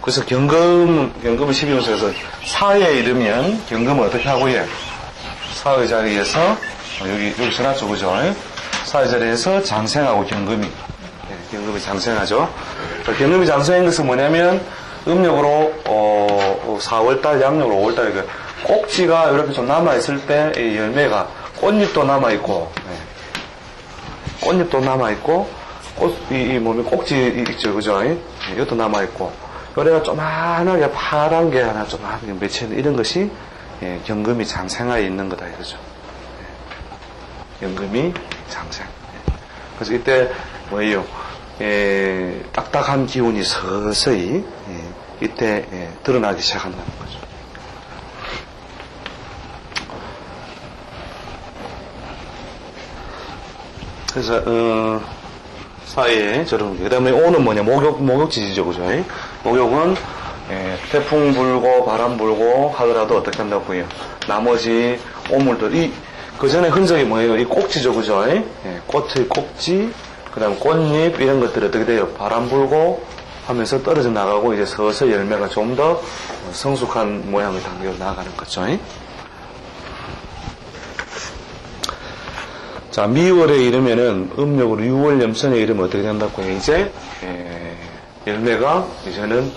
그래서 경금을 12운서에서 사에 이르면 경금을 어떻게 하고요? 사의 자리에서, 여기 써놨죠, 그죠? 사의 자리에서 장생하고 경금이 장생하죠. 경금이 장생한 것은 뭐냐면, 음력으로, 4월달, 양력으로 5월달, 꼭지가 이렇게 좀 남아있을 때, 이 열매가, 꽃잎도 남아있고, 꽃잎도 남아있고, 꼭지 있죠, 그죠? 이것도 남아있고, 요래가 조만하게 파란 게 하나 조만하게 맺혀있는 이런 것이, 경금이 장생하에 있는 거다, 이거죠. 경금이 장생. 그래서 이때, 뭐예요? 딱딱한 기운이 서서히, 이때, 드러나기 시작한다는 거죠. 그래서, 사이에 저런 게. 그 다음에 오는 뭐냐, 목욕지지죠, 그죠? 목욕은, 태풍 불고, 바람 불고 하더라도 어떻게 한다고요? 나머지 오물들, 그 전에 흔적이 뭐예요? 이 꼭지죠, 그죠? 꽃의 꼭지, 그 다음에 꽃잎, 이런 것들이 어떻게 돼요? 바람 불고 하면서 떨어져 나가고, 이제 서서히 열매가 좀 더 성숙한 모양을 당겨 나가는 거죠. 자, 미월에 이르면은 음력으로 6월 염선에 이르면 어떻게 된다고 해요? 이제 열매가 이제는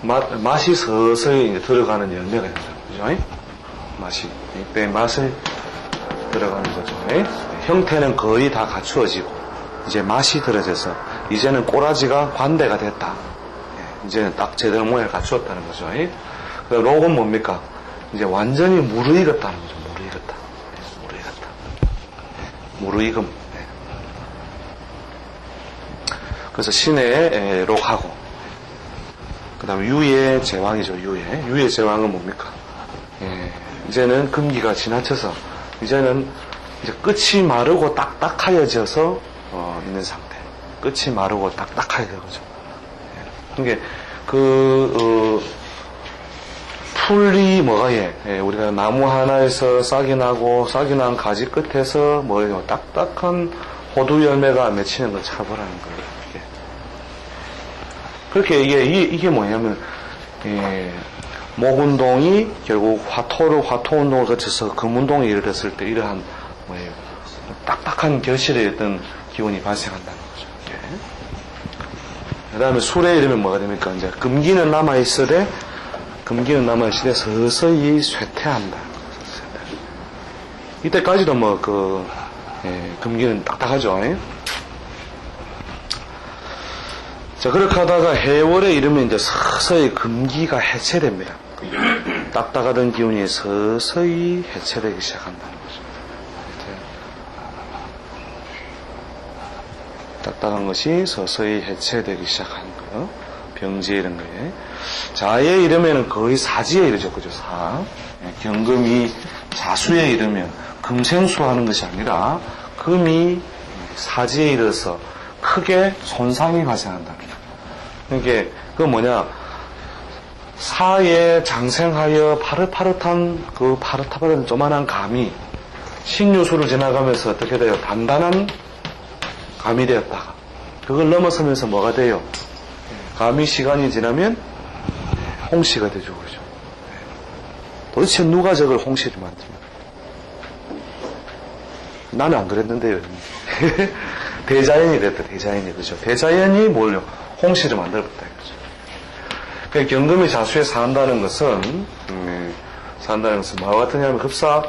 맛이 서서히 이제 들어가는 열매가 된다, 그죠? 맛이 이때 맛을 들어가는 거죠. 형태는 거의 다 갖추어지고 이제 맛이 들어져서 이제는 꼬라지가 관대가 됐다. 이제는 딱 제대로 모양을 갖추었다는 거죠. 그 록은 뭡니까? 이제 완전히 무르익었다는 거죠. 무르익음. 그래서 신의 록하고, 그 다음에 유의 제왕이죠, 유의 제왕은 뭡니까? 이제는 금기가 지나쳐서, 이제는 이제 끝이 마르고 딱딱하여져서, 있는 상태. 끝이 마르고 딱딱하여져, 그죠? 그러니까, 풀이 뭐가 우리가 나무 하나에서 싹이 나고 싹이 난 가지 끝에서 뭐예요? 딱딱한 호두 열매가 맺히는 걸 차보라는 거예요. 그렇게 이게 뭐냐면 목운동이 결국 화토 운동을 거쳐서 금운동에 이르렀을 때 이러한 뭐예요? 딱딱한 결실의 어떤 기운이 발생한다는 거죠. 그 다음에 술에 이르면 뭐가 됩니까? 이제 금기는 남아있으되 서서히 쇠퇴한다. 이때까지도 금기는 딱딱하죠. 자, 그렇게 하다가 해월에 이르면 이제 서서히 금기가 해체됩니다. 딱딱하던 기운이 서서히 해체되기 시작한다는 거죠. 딱딱한 것이 서서히 해체되기 시작하는 거예요. 병지에 이런 거에. 자에 이르면 거의 사지에 이르죠. 그죠? 경금이 자수에 이르면 금생수 하는 것이 아니라 금이 사지에 이르러서 크게 손상이 발생한다는 거예요. 그러니까 그 뭐냐, 사에 장생하여 파릇파릇한 그 파릇파릇한 조만한 감이 신유수를 지나가면서 어떻게 돼요? 단단한 감이 되었다가 그걸 넘어서면서 뭐가 돼요? 감이 시간이 지나면 홍시가 되죠, 그죠? 도대체 누가 저걸 홍시를 만듭니까? 나는 안 그랬는데요. 대자연이 됐다, 대자연이, 그죠? 대자연이 뭘요? 홍시를 만들었다, 그죠? 그러니까 경금이 자수에 산다는 것은, 뭐와 같으냐면, 급사,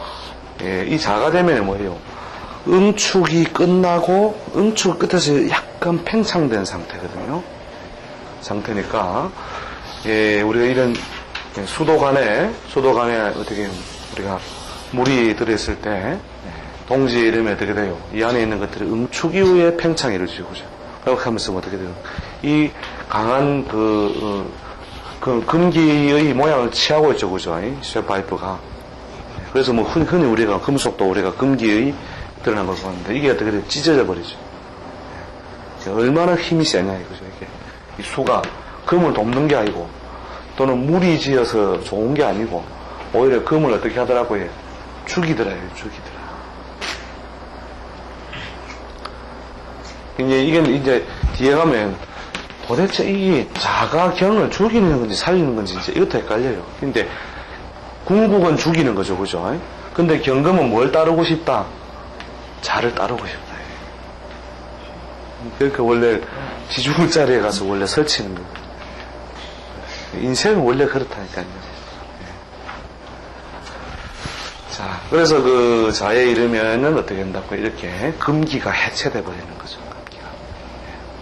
이 자가 되면 뭐예요? 응축이 끝나고, 응축 끝에서 약간 팽창된 상태거든요. 상태니까, 우리가 이런 수도관에 어떻게 우리가 물이 들어있을 때 동지에 이르면 어떻게 돼요? 이 안에 있는 것들이 응축 이후에 팽창이 이루어지고, 그죠? 그렇게 하면서 어떻게 돼요? 이 강한 금기의 모양을 취하고 있죠, 그죠? 쇠파이프가. 그래서 뭐 흔히 우리가 금속도 우리가 금기의 드러난 걸 보는데 이게 어떻게 돼요? 찢어져 버리죠. 얼마나 힘이 세냐, 이거죠, 이게. 이 수가 금을 돕는 게 아니고, 또는 물이 지어서 좋은 게 아니고, 오히려 금을 어떻게 하더라고요? 죽이더라요. 이게 뒤에 가면 도대체 이게 자가 경을 죽이는 건지 살리는 건지 이제 이것도 헷갈려요. 근데 궁극은 죽이는 거죠, 그죠? 근데 경금은 뭘 따르고 싶다? 자를 따르고 싶다. 그러니까 원래 지중을 자리에 가서 원래 설치는 거예요. 인생은 원래 그렇다니까요. 자, 그래서 그 자에 이르면은 어떻게 된다고 이렇게 금기가 해체돼 버리는 거죠.